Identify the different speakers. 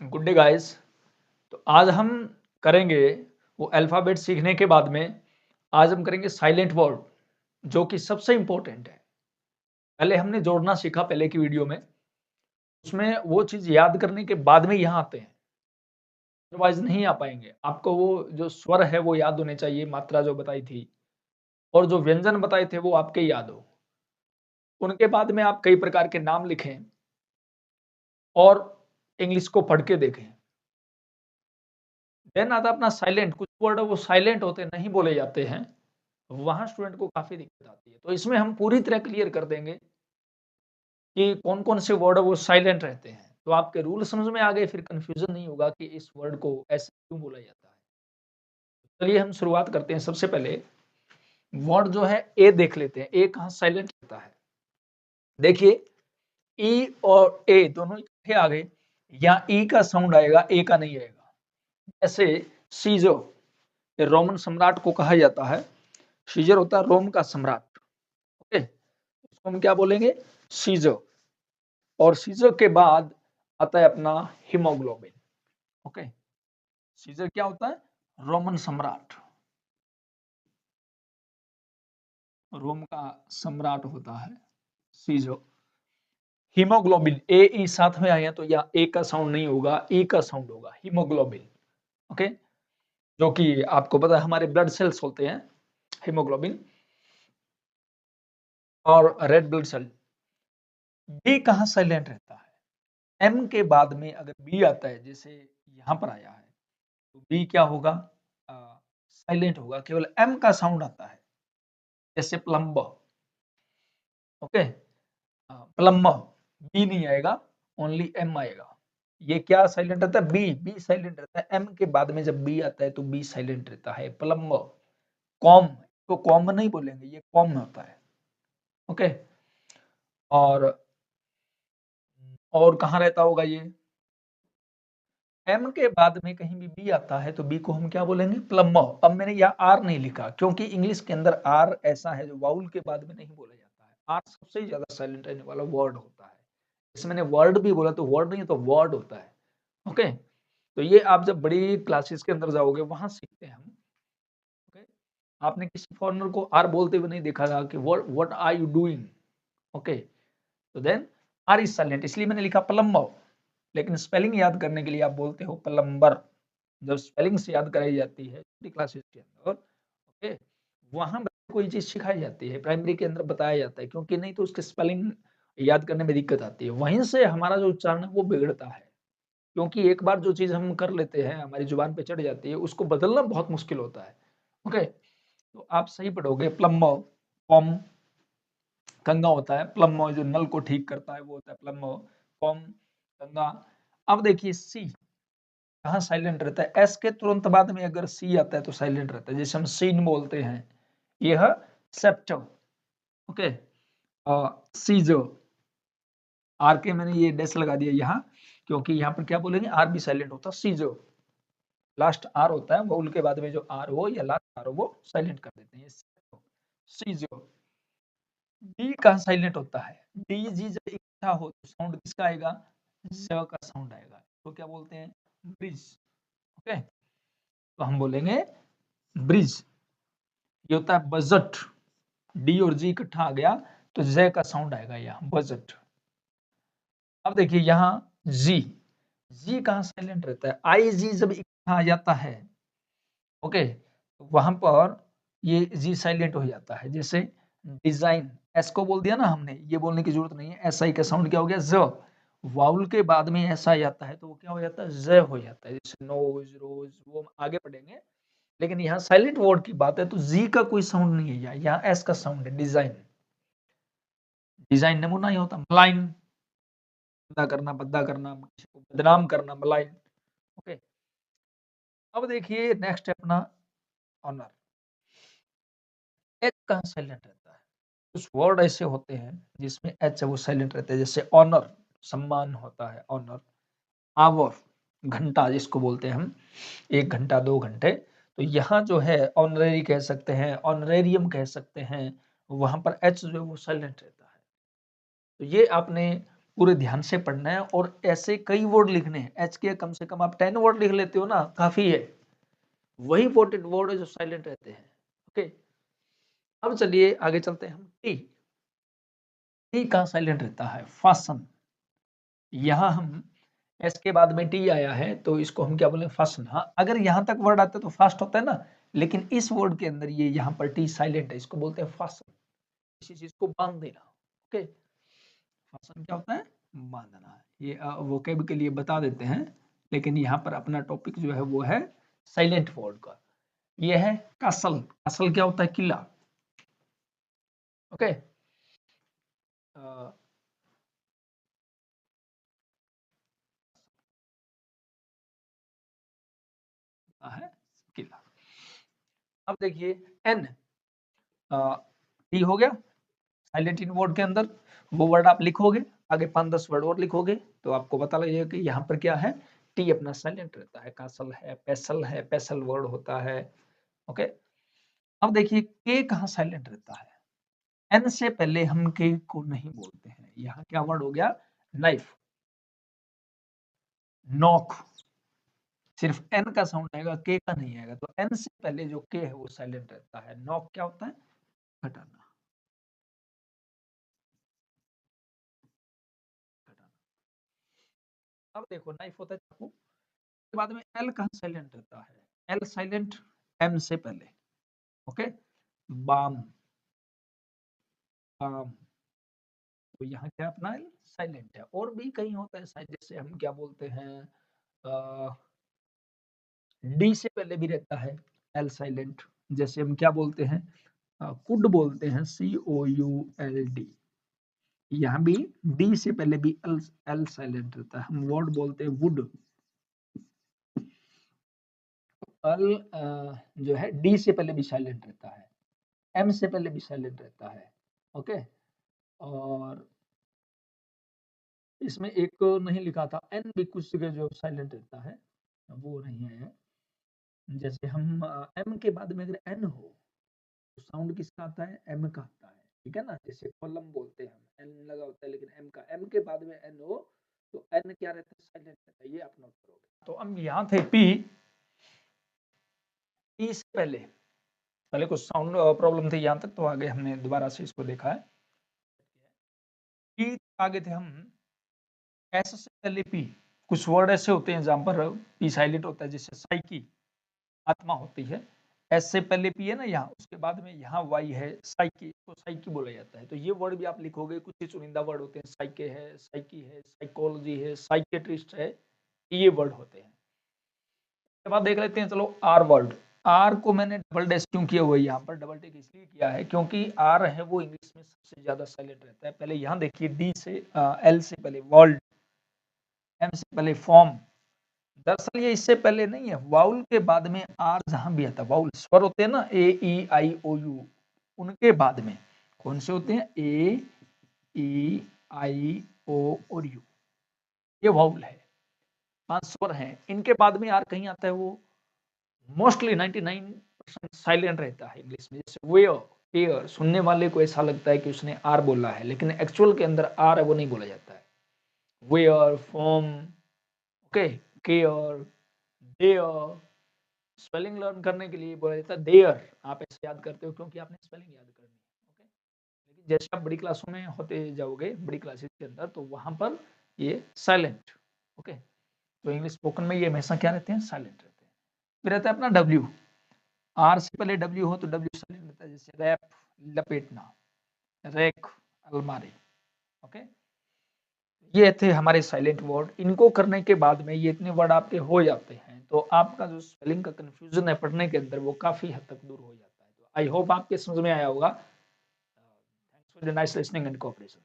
Speaker 1: Good day guys. तो आज हम करेंगे वो अल्फ़ाबेट सीखने के बाद में आज हम करेंगे साइलेंट वर्ड, जो कि सबसे इम्पोर्टेंट है। पहले हमने जोड़ना सीखा पहले की वीडियो में, उसमें वो चीज़ याद करने के बाद में यहाँ आते हैं, अदरवाइज़ नहीं आ पाएँगे। आपको वो जो स्वर है वो याद होने चाहिए, मात्रा जो बताई थी और जो व्यंजन बताए थे वो आपके याद हो। उनके बाद में आप कई प्रकार के नाम लिखें और इंग्लिश को पढ़ के देखें। देन आता अपना साइलेंट, कुछ वर्ड वो साइलेंट होते हैं, नहीं बोले जाते हैं, वहाँ स्टूडेंट को काफ़ी दिक्कत आती है। तो इसमें हम पूरी तरह क्लियर कर देंगे कि कौन-कौन से वर्ड वो साइलेंट रहते हैं। तो आपके रूल समझ में आ गए, फिर कन्फ्यूज़न नहीं होगा कि इस वर्ड को ऐसे क्यों बोला जाता है। चलिए हम शुरुआत करते हैं। सबसे पहले वर्ड जो है ए देख लेते हैं। ए कहाँ साइलेंट रहता है? देखिए ई और ए दोनों इकट्ठे आ गए, यहाँ ई का साउंड आएगा, ए का नहीं आएगा। जैसे सीज़र, ये रोमन सम्राट को कहा जाता है। सीज़र होता है रोम का सम्राट। ओके, इसको हम क्या बोलेंगे? सीज़र। और सीज़र के बाद आता है अपना हीमोग्लोबिन। ओके, सीज़र क्या होता है? रोमन सम्राट, रोम का सम्राट होता है सीज़र। हीमोग्लोबिन ए ई साथ में आए तो यहाँ ए का साउंड नहीं होगा, ई का साउंड होगा, हीमोग्लोबिन। ओके, जो कि आपको पता है हमारे ब्लड सेल्स होते हैं हीमोग्लोबिन और रेड ब्लड सेल। बी कहाँ साइलेंट रहता है? एम के बाद में अगर बी आता है, जैसे यहाँ पर आया है, तो बी क्या होगा? साइलेंट होगा, केवल एम का साउंड आता है। जैसे प्लम्बर। ओके, प्लम्बर, बी नहीं आएगा, ओनली एम आएगा। ये क्या साइलेंट रहता है? बी, बी साइलेंट रहता है। एम के बाद में जब बी आता है तो बी साइलेंट रहता है। प्लम्बर, कॉम, तो कॉम नहीं बोलेंगे, ये कॉम होता है। ओके, और कहाँ रहता होगा ये? एम के बाद में कहीं भी बी आता है तो बी को हम क्या बोलेंगे? प्लम्बर। अब मैंने यहाँ आर नहीं लिखा क्योंकि इंग्लिश के अंदर आर ऐसा है जो वाउल के बाद में नहीं बोला जाता है। आर सबसे ज्यादा साइलेंट रहने वाला वर्ड होता है। जैसे मैंने वर्ड भी बोला तो वर्ड नहीं तो वर्ड होता है। ओके, तो ये आप जब बड़ी क्लासेस के अंदर जाओगे वहां सीखते हैं हम। ओके, आपने किसी फॉरेनर को आर बोलते हुए नहीं देखा था कि what are you doing. Okay, तो देन आर इज साइलेंट, इसलिए मैंने लिखा प्लम्बर। लेकिन स्पेलिंग याद करने के लिए आप बोलते हो प्लम्बर। जब स्पेलिंग से याद कराई जाती है छोटी क्लासेस के अंदर, ओके, वहां कोई चीज सिखाई जाती है, प्राइमरी के अंदर बताया जाता है, क्योंकि नहीं तो उसके स्पेलिंग याद करने में दिक्कत आती है। वहीं से हमारा जो उच्चारण है वो बिगड़ता है, क्योंकि एक बार जो चीज हम कर लेते हैं हमारी जुबान पे चढ़ जाती है, उसको बदलना बहुत मुश्किल होता है। ओके, तो आप सही पढ़ोगे प्लम्बर, पॉम, कंगा होता है। प्लम्बर जो नल को ठीक करता है वो होता है प्लम्बर, पॉम, कंगा। अब देखिए सी कहाँ साइलेंट रहता है? एस के तुरंत बाद में अगर सी आता है तो साइलेंट रहता है, जैसे हम सीन बोलते हैं। यह सेप्टम। ओके, सीजो, आर के मैंने ये डैश लगा दिया यहाँ, क्योंकि यहाँ पर क्या बोलेंगे? आर भी साइलेंट होता है। सीजो, लास्ट आर होता है, वोल के बाद में जो आर हो या लास्ट आर हो वो साइलेंट कर देते हैं। सीजो। डी कहाँ साइलेंट होता है? डी जी जब इकट्ठा हो तो साउंड किसका आएगा? ज का साउंड आएगा, तो क्या बोलते हैं? ब्रिज। ओके, तो हम बोलेंगे ब्रिज। ये होता है बजट। डी और जी इकट्ठा आ गया तो ज का साउंड आएगा यहाँ, बजट। अब देखिए यहाँ जी, जी कहाँ साइलेंट रहता है? आई जी जब इकट्ठा आ जाता है, ओके, तो वहां पर ये जी साइलेंट हो जाता है। जैसे डिजाइन, एस को बोल दिया ना हमने, ये बोलने की जरूरत नहीं है। एस आई का साउंड क्या हो गया? ज। वाउल के बाद में ऐसा आ जाता है तो वो क्या हो जाता है? ज हो जाता है। जैसे नोज, रोज, वो हम आगे पढ़ेंगे। लेकिन यहाँ साइलेंट वर्ड की बात है तो जी का कोई साउंड नहीं है, यहाँ एस का साउंड है। डिजाइन, डिजाइन नमूना ही होता है। मलाइन, गंदा करना, भद्दा करना, किसी को बदनाम करना, मलाइन। ओके, अब देखिए नेक्स्ट है अपना ऑनर। एच कहाँ साइलेंट रहता है? कुछ वर्ड ऐसे होते हैं जिसमें एच है वो साइलेंट रहता है। जैसे ऑनर, सम्मान होता है ऑनर। आवर, घंटा जिसको बोलते हैं हम, 1 घंटा 2 घंटे। तो यहाँ जो है ऑनरेरी कह सकते हैं, ऑनरेरियम कह सकते हैं, वहां पर एच जो है वो साइलेंट रहता है। तो ये आपने पूरे ध्यान से पढ़ना है और ऐसे कई वर्ड लिखने हैं। एच के कम से कम आप 10 वर्ड लिख लेते हो ना, काफी है। वही इंपॉर्टेंट वर्ड है जो साइलेंट रहते हैं। ओके, अब चलिए आगे चलते हैं हम। टी, टी कहाँ साइलेंट रहता है? फासन। यहाँ हम एस के बाद में टी आया है तो इसको हम क्या बोलें? फासन। हाँ, अगर यहाँ तक वर्ड आता है तो फास्ट होता है ना, लेकिन इस वर्ड के अंदर ये यहाँ पर टी साइलेंट है, इसको बोलते हैं फासन। किसी चीज को बांध देना। ओके, फासन क्या होता है? बांधना। ये वोकैब के लिए बता देते हैं, लेकिन यहाँ पर अपना टॉपिक जो है वो है साइलेंट वर्ड का। ये है कासल। कासल क्या होता है? किला। ओके, है किला। अब देखिए एन, टी हो गया साइलेंट इन वर्ड के अंदर। वो वर्ड आप लिखोगे, आगे 5-10 वर्ड और लिखोगे तो आपको पता लगेगा कि यहाँ पर क्या है, टी अपना साइलेंट रहता है। कासल है, पेसल है, पेसल वर्ड होता है। ओके, अब देखिए के कहाँ साइलेंट रहता है? एन से पहले हम के को नहीं बोलते हैं। यहाँ क्या वर्ड हो गया? Knife, knock. सिर्फ एन का साउंड आएगा, के का नहीं आएगा। तो एन से पहले जो के है वो साइलेंट रहता है। नॉक क्या होता है? घटाना। अब देखो नाइफ होता है चाकू। के बाद में एल कहाँ साइलेंट रहता है? एल साइलेंट एम से पहले। Okay, balm, balm. तो यहाँ क्या अपना एल साइलेंट है। और भी कहीं होता है साइलेंट, जैसे हम क्या बोलते हैं, डी से पहले भी रहता है एल साइलेंट। जैसे हम क्या बोलते हैं, कुड बोलते हैं, COULD। यहाँ भी डी से पहले भी एल एल साइलेंट रहता है। हम वर्ड बोलते हैं वुड। एल जो है डी से पहले भी साइलेंट रहता है, एम से पहले भी साइलेंट रहता है। ओके, और इसमें एक नहीं लिखा था, एन भी कुछ जगह जो साइलेंट रहता है वो नहीं है। जैसे हम एम के बाद में अगर एन हो तो साउंड किसका आता है? एम का आता है। ठीक है ना, जैसे कॉलम बोलते हैं हम, एन लगा होता है लेकिन एम का, एम के बाद में एन हो तो एन क्या रहता है? साइलेंट रहता है। ये आप नोट करोगे। तो हम यहाँ थे पी, पी से पहले पहले कुछ साउंड प्रॉब्लम थी यहाँ तक, तो आगे हमने दोबारा से इसको देखा है। पी आगे थे हम, एस से पहले पी। कुछ वर्ड ऐसे होते हैं जहां पर पी साइलेंट होता है, जैसे साइकी, आत्मा होती है। एस से पहले पी है ना यहाँ, उसके बाद में यहाँ वाई है, साइकी, इसको साइकी बोला जाता है। तो ये वर्ड भी आप लिखोगे, कुछ ही चुनिंदा वर्ड होते हैं, साइके है, साइकी है, साइकोलॉजी है, साइकेट्रिस्ट है, ये वर्ड होते हैं। उसके बाद देख लेते हैं, चलो आर वर्ड। आर को मैंने डबल डैश क्यों किया हुआ है यहाँ पर? डबल टिक इसलिए किया है क्योंकि आर है वो इंग्लिश में सबसे ज्यादा साइलेंट रहता है। पहले यहाँ देखिए, डी से एल से पहले वर्ल्ड, एम से पहले फॉर्म। दरअसल ये इससे पहले नहीं है, वाउल के बाद में आर जहां भी आता है, वाउल स्वर होते हैं ना, A E I O U, उनके बाद में कौन से होते हैं? A E I O और U, ये वाउल है। 5 स्वर हैं, इनके बाद में आर कहीं आता है, वो मोस्टली 99% साइलेंट रहता है इंग्लिश में। जैसे वेयर, एयर, सुनने वाले को ऐसा लगता है कि उसने आर बोला है, लेकिन एक्चुअल के अंदर आर है वो नहीं बोला जाता है। Where, form, okay, care, there. Spelling learn करने के लिए बोला जाता है देयर, आप ऐसे याद करते हो क्योंकि आपने स्पेलिंग याद करनी है। ओके, लेकिन जैसे आप बड़ी क्लासों में होते जाओगे, बड़ी क्लासेस के अंदर, तो वहां पर ये साइलेंट। ओके, तो इंग्लिश स्पोकन में ये हमेशा क्या रहते हैं? साइलेंट रहते हैं। फिर रहता है अपना डब्ल्यू। आर से पहले डब्ल्यू हो तो डब्ल्यू साइलेंट रहता है, जैसे रैप, लपेटना, रैक, अलमारी। ओके, ये थे हमारे साइलेंट वर्ड। इनको करने के बाद में ये इतने वर्ड आपके हो जाते हैं, तो आपका जो स्पेलिंग का कंफ्यूजन है पढ़ने के अंदर, वो काफी हद तक दूर हो जाता है। तो आई होप आपके समझ में आया होगा। Thanks for the nice listening and cooperation.